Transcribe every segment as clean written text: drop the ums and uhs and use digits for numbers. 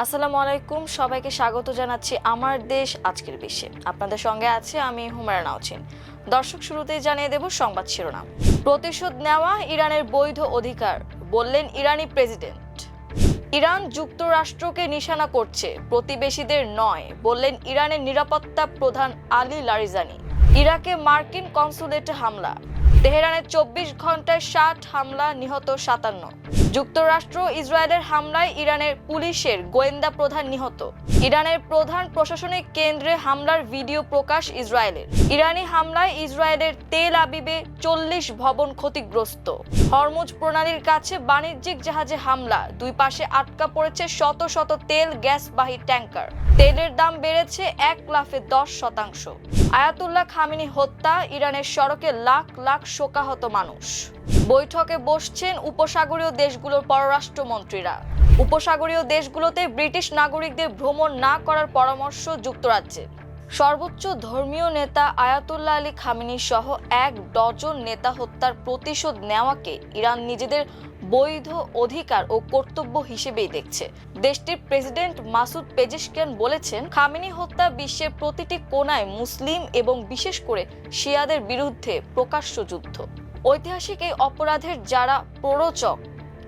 আসসালামু আলাইকুম, সবাইকে স্বাগত জানাচ্ছি আমার দেশ আজকের বিশ্বে। আপনাদের সঙ্গে আছে আমি হুমায়রা নাওচিন। দর্শক, শুরুতেই জানিয়ে দেব সংবাদ শিরোনাম। প্রতিশোধ নেওয়া ইরানের বৈধ অধিকার, বললেন ইরানি প্রেসিডেন্ট। ইরান যুক্তরাষ্ট্রকে নিশানা করছে, প্রতিবেশীদের নয়, বললেন ইরানের নিরাপত্তা প্রধান আলী লারিজানি। ইরাকে মার্কিন কনসুলেটে হামলা, তেহরানের 24 ঘন্টায় 60 হামলা, নিহত 57। যুক্তরাষ্ট্র ইসরায়েলের হামলায় ইরানের পুলিশের গোয়েন্দা প্রধান নিহত। ইরানের প্রধান প্রশাসনিক কেন্দ্রে হামলার ভিডিও প্রকাশ ইসরায়েলের। ইরানি হামলায় ইসরায়েলের তেল আবিবে 40 ভবন ক্ষতিগ্রস্ত। হরমুজ প্রণালীর কাছে বাণিজ্যিক জাহাজে হামলা, দুই পাশে আটকা পড়েছে শত শত তেল গ্যাসবাহী ট্যাঙ্কার। তেলের দাম বেড়েছে 1 লাফে 10%। আয়াতুল্লাহ খামেনি হত্যা, ইরানের সড়কে লাখ লাখ শোকাহত মানুষ। বৈঠকে বসছেন উপসাগরীয় দেশগুলোর পররাষ্ট্রমন্ত্রীরা। উপসাগরীয় দেশগুলোতে ব্রিটিশ নাগরিকদের ভ্রমণ না করার পরামর্শ যুক্তরাজ্যের। সর্বোচ্চ ধর্মীয় নেতা আয়াতুল্লাহ আলী খামেনি সহ 1 ডজন নেতা হত্যার প্রতিশোধ নেওয়াকে ইরান নিজেদের বৈধ অধিকার ও কর্তব্য হিসেবেই দেখছে। দেশটির প্রেসিডেন্ট মাসুদ পেজেশকিয়ান বলেছেন, খামেনি হত্যা বিশ্বের প্রতিটি কোণায় মুসলিম এবং বিশেষ করে শিয়াদের বিরুদ্ধে প্রকাশ্য যুদ্ধ। ঐতিহাসিক এই অপরাধের যারা প্ররোচক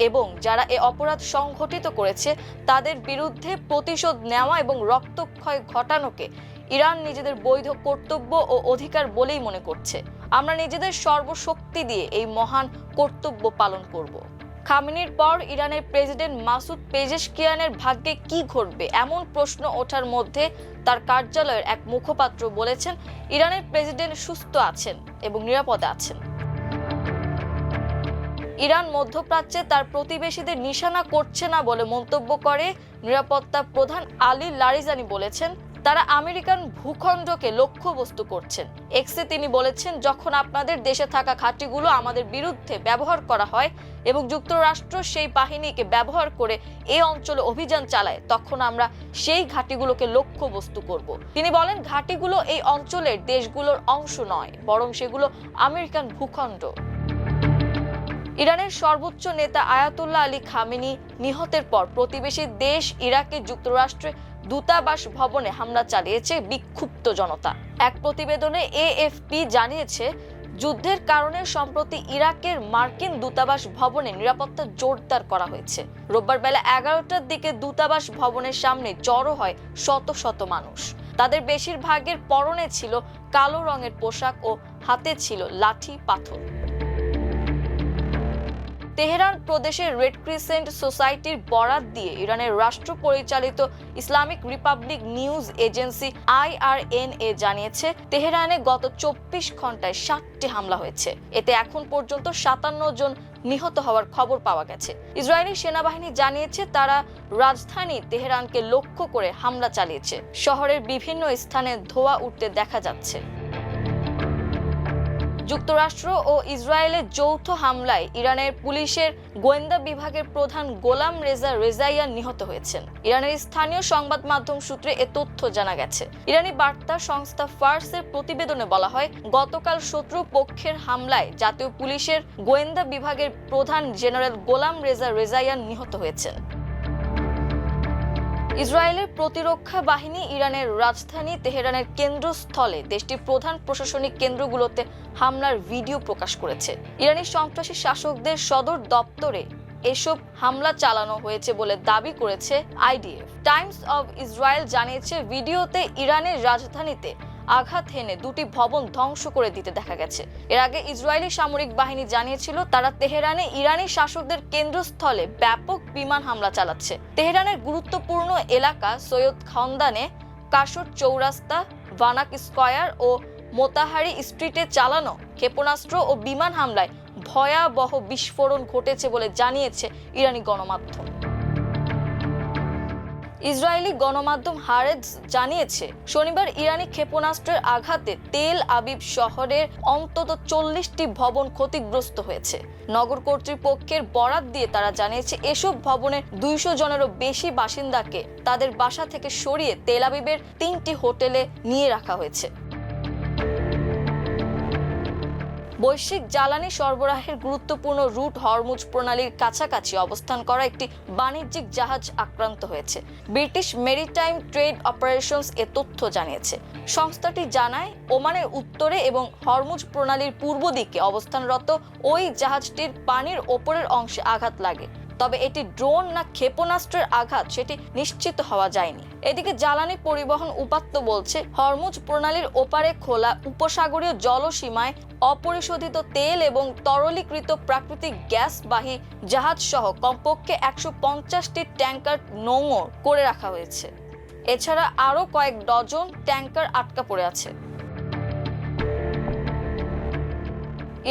এবং যারা এই অপরাধ সংঘটিত করেছে তাদের বিরুদ্ধে প্রতিশোধ নেওয়া এবং রক্তক্ষয় ঘটানোকে ইরান নিজেদের বৈধ কর্তব্য ও অধিকার বলেই মনে করছে। আমরা নিজেদের সর্বশক্তি দিয়ে এই মহান কর্তব্য পালন করব। খামেনির পর ইরানের প্রেসিডেন্ট মাসুদ পেজেশকিয়ানের ভাগ্যে কি ঘটবে এমন প্রশ্ন ওঠার মধ্যে তার কার্যালয়ের এক মুখপাত্র বলেছেন, ইরানের প্রেসিডেন্ট সুস্থ আছেন এবং নিরাপদে আছেন। ইরান মধ্যপ্রাচ্যে তার প্রতিবেশীদের নিশানা করছে না বলে মন্তব্য করে নিরাপত্তা প্রধান আলী লারিজানি বলেছেন, তারা আমেরিকান ভূখণ্ডকে লক্ষ্যবস্তু করছেন। এক্সে তিনি বলেছেন, যখন আপনাদের দেশে থাকা ঘাঁটিগুলো আমাদের বিরুদ্ধে ব্যবহার করা হয় এবং যুক্তরাষ্ট্র সেই বাহিনীকে ব্যবহার করে এই অঞ্চলে অভিযান চালায়, তখন আমরা সেই ঘাঁটিগুলোকে লক্ষ্যবস্তু করব। তিনি বলেন, ঘাঁটিগুলো এই অঞ্চলের দেশগুলোর অংশ নয়, বরং সেগুলো আমেরিকান ভূখণ্ড। ইরানের সর্বোচ্চ নেতা আয়াতুল্লাহ আলী খামেনি নিহতের পর প্রতিবেশী দেশ ইরাকে যুক্তরাষ্ট্রের দূতাবাস ভবনে হামলা চালিয়েছে বিক্ষুব্ধ জনতা। এক প্রতিবেদনে এএফপি জানিয়েছে, যুদ্ধের কারণে সম্প্রতি ইরাকের মার্কিন দূতাবাস ভবনে নিরাপত্তা জোরদার করা হয়েছে। রোববার বেলা 11টার দিকে দূতাবাস ভবনের সামনে জড়ো হয় শত শত মানুষ। তাদের বেশিরভাগের পরনে ছিল কালো রঙের পোশাক ও হাতে ছিল লাঠি পাথর। তেহরান প্রদেশের রেড ক্রিসেন্ট সোসাইটির বরাত দিয়ে ইরানের রাষ্ট্র পরিচালিত Islamic Republic news agency IRNA জানিয়েছে, তেহরানে গত 24 ঘন্টায় 60টি হামলা হয়েছে। এতে এখন পর্যন্ত 57 জন নিহত হওয়ার খবর পাওয়া গেছে। ইসরায়েলি সেনাবাহিনী জানিয়েছে, তারা রাজধানী তেহরানকে লক্ষ্য করে হামলা চালিয়েছে। শহরের বিভিন্ন স্থানে ধোঁয়া উঠতে দেখা যাচ্ছে। যুক্তরাষ্ট্র ও ইসরায়েলের যৌথ হামলায় ইরানের পুলিশের গোয়েন্দা বিভাগের প্রধান গোলাম রেজা রেজাইয়ান নিহত হয়েছেন। ইরানের স্থানীয় সংবাদ মাধ্যম সূত্রে এ তথ্য জানা গেছে। ইরানি বার্তা সংস্থা ফার্সের প্রতিবেদনে বলা হয়, গতকাল শত্রু পক্ষের হামলায় জাতীয় পুলিশের গোয়েন্দা বিভাগের প্রধান জেনারেল গোলাম রেজা রেজাইয়ান নিহত হয়েছেন। ইসরায়েলের প্রতিরক্ষা বাহিনী ইরানের রাজধানী তেহরানের কেন্দ্রস্থলে দেশটির প্রধান প্রশাসনিক কেন্দ্রগুলোতে হামলার ভিডিও প্রকাশ করেছে। ইরানি সন্ত্রাসী শাসকদের সদর দপ্তরে এসব হামলা চালানো হয়েছে বলে দাবি করেছে IDF। টাইমস অব ইসরায়েল জানিয়েছে, ভিডিওতে ইরানের রাজধানীতে আঘাত হেনে 2টি ভবন ধ্বংস করে দিতে দেখা গেছে। এর আগে ইসরায়েলি সামরিক বাহিনী জানিয়েছিল, তারা তেহরানে ইরানি শাসকদের কেন্দ্রস্থলে ব্যাপক বিমান হামলা চালাচ্ছে। তেহরানের গুরুত্বপূর্ণ এলাকা সৈয়দ খানদানে, কাশর চৌরাস্তা, ভানাক স্কয়ার ও মোতাহারি স্ট্রিটে চালানো ক্ষেপণাস্ত্র ও বিমান হামলায় ভয়াবহ বিস্ফোরণ ঘটেছে বলে জানিয়েছে ইরানি গণমাধ্যম। ইসরায়েলি গণমাধ্যম হারেটজ জানিয়েছে, শনিবার ইরানি ক্ষেপণাস্ত্রের আঘাতে তেল আবিব শহরের অন্তত 40টি ভবন ক্ষতিগ্রস্ত হয়েছে। নগর কর্তৃপক্ষের বরাত দিয়ে তারা জানিয়েছে, এসব ভবনের 200 জনেরও বেশি বাসিন্দাকে তাদের বাসা থেকে সরিয়ে তেল আবিবের 3টি হোটেলে নিয়ে রাখা হয়েছে। বৈশ্বিক জ্বালানি সরবরাহের গুরুত্বপূর্ণ রুট হরমুজ প্রণালীর কাছাকাছি অবস্থান করা একটি বাণিজ্যিক জাহাজ আক্রান্ত হয়েছে। ব্রিটিশ মেরিটাইম ট্রেড অপারেশনস এ তথ্য জানিয়েছে। সংস্থাটি জানায়, ওমানের উত্তরে এবং হরমুজ প্রণালীর পূর্ব দিকে অবস্থানরত ওই জাহাজটির পানির ওপরের অংশে আঘাত লাগে। তবে এটি ড্রোন না ক্ষেপণাস্ত্রের আঘাত সেটি নিশ্চিত হওয়া যায়নি। এদিকে জ্বালানি পরিবহন উপাত্ত বলছে, হরমুজ প্রণালীর ওপারে খোলা উপসাগরীয় জলসীমায় অপরিশোধিত তেল এবং তরলীকৃত প্রাকৃতিক গ্যাসবাহী জাহাজ সহ কমপক্ষে 150টি ট্যাঙ্কার নোঙর করে রাখা হয়েছে। এছাড়া আরও কয়েক ডজন ট্যাঙ্কার আটকা পড়ে আছে।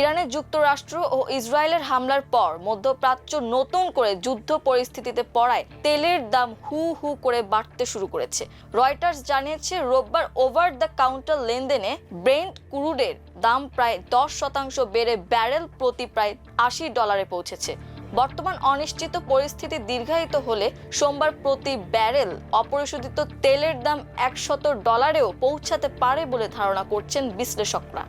ইরানের যুক্তরাষ্ট্র ও ইসরায়েলের হামলার পর মধ্যপ্রাচ্য নতুন করে যুদ্ধ পরিস্থিতিতে পড়ায় তেলের দাম হু হু করে বাড়তে শুরু করেছে। রয়টার্স জানিয়েছে, রোববার ওভার দ্য কাউন্টার লেনদেনে ব্রেন্ট ক্রুডের দাম প্রায় 10% বেড়ে ব্যারেল প্রতি প্রায় $80 পৌঁছেছে। বর্তমান অনিশ্চিত পরিস্থিতি দীর্ঘায়িত হলে সোমবার প্রতি ব্যারেল অপরিশোধিত তেলের দাম $100 পৌঁছাতে পারে বলে ধারণা করছেন বিশ্লেষকরা।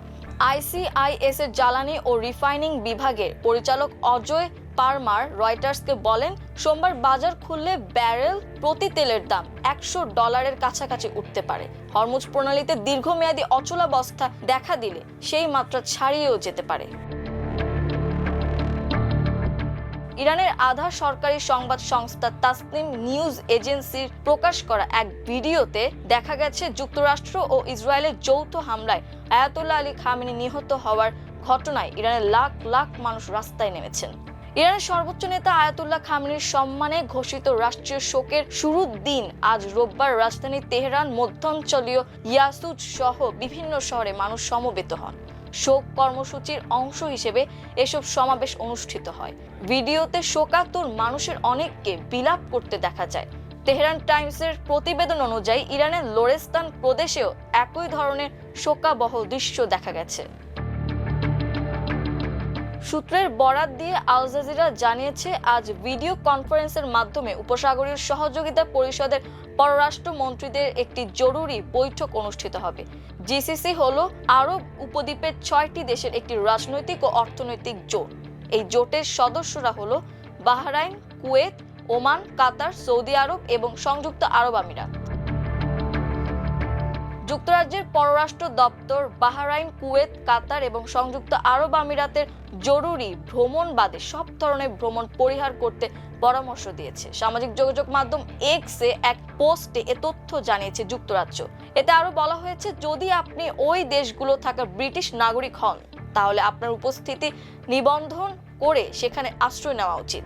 ICIS এর জ্বালানি ও রিফাইনিং বিভাগের পরিচালক অজয় পারমার রয়টার্সকে বলেন, সোমবার বাজার খুললে ব্যারেল প্রতি তেলের দাম $100 কাছাকাছি উঠতে পারে। হরমুজ প্রণালীতে দীর্ঘমেয়াদী অচলাবস্থা দেখা দিলে সেই মাত্রা ছাড়িয়েও যেতে পারে। ইরানের আধা সরকারি সংবাদ সংস্থা তাসনিম নিউজ এজেন্সির প্রকাশ করা এক ভিডিওতে দেখা গেছে, যুক্তরাষ্ট্র ও ইসরায়েলের যৌথ হামলায় আয়াতুল্লাহ আলী খামেনি নিহত হওয়ার ঘটনায় ইরানের লাখ লাখ মানুষ রাস্তায় নেমেছেন। ইরানের সর্বোচ্চ নেতা আয়াতুল্লাহ খামেনির সম্মানে ঘোষিত রাষ্ট্রীয় শোকের শুরুর দিন আজ রোববার রাজধানী তেহরান, মধ্যাঞ্চলীয় ইয়াসুজ সহ বিভিন্ন শহরে মানুষ সমবেত হন। শোক কর্মসূচির অংশ হিসেবে এসব সমাবেশ অনুষ্ঠিত হয়। ভিডিওতে শোকাতুর মানুষের অনেককে বিলাপ করতে দেখা যায়। তেহরান টাইমসের প্রতিবেদন অনুযায়ী ইরানের লোরেস্তান প্রদেশেও একই ধরনের শোকাবহ দৃশ্য দেখা গেছে। সূত্রের বরাত দিয়ে আল জাজিরা জানিয়েছে, আজ ভিডিও কনফারেন্সের মাধ্যমে উপসাগরীয় সহযোগিতা পরিষদের পররাষ্ট্র মন্ত্রীদের একটি জরুরি বৈঠক অনুষ্ঠিত হবে। জিসিসি হলো আরব উপদ্বীপের 6টি দেশের একটি রাজনৈতিক ও অর্থনৈতিক জোট। এই জোটের সদস্যরা হলো বাহরাইন, কুয়েত, ওমান, কাতার, সৌদি আরব এবং সংযুক্ত আরব আমিরাত। যুক্তরাজ্যের পররাষ্ট্র দপ্তর বাহরাইন, কুয়েত, কাতার এবং সংযুক্ত আরব আমিরাতের জরুরি ভ্রমণ বাদে সব ধরনের ভ্রমণ পরিহার করতে পরামর্শ দিয়েছে। সামাজিক যোগাযোগ মাধ্যম এক্সে এক পোস্টে এ তথ্য জানিয়েছে যুক্তরাজ্য। এতে আরো বলা হয়েছে, যদি আপনি ওই দেশগুলো থাকা ব্রিটিশ নাগরিক হন তাহলে আপনার উপস্থিতি নিবন্ধন করে সেখানে আশ্রয় নেওয়া উচিত।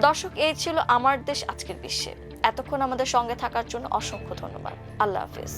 দর্শক, এই ছিল আমার দেশ আজকের বিশ্বে। এতক্ষণ আমাদের সঙ্গে থাকার জন্য অসংখ্য ধন্যবাদ। আল্লাহ হাফেজ।